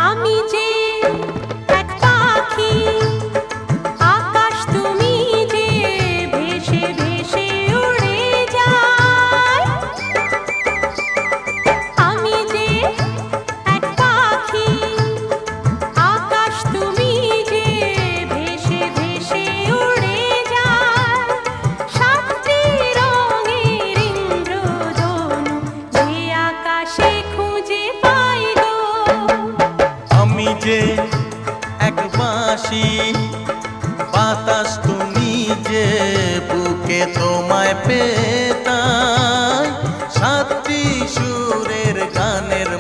আমি যে এক পাখি, আকাশ তুমি যে ভেসে ভেসে উড়ে যাই। আমি যে এক পাখি, আকাশ তুমি যে ভেসে ভেসে উড়ে যাই। সাতটি রঙের ইন্দ্রধনু যে আকাশে খুঁজে পাই গো। আমি যে এক বাঁশি, বাতাস তুমি যে বুকে তোমায় পেতাই। সাতটি সুরের গানের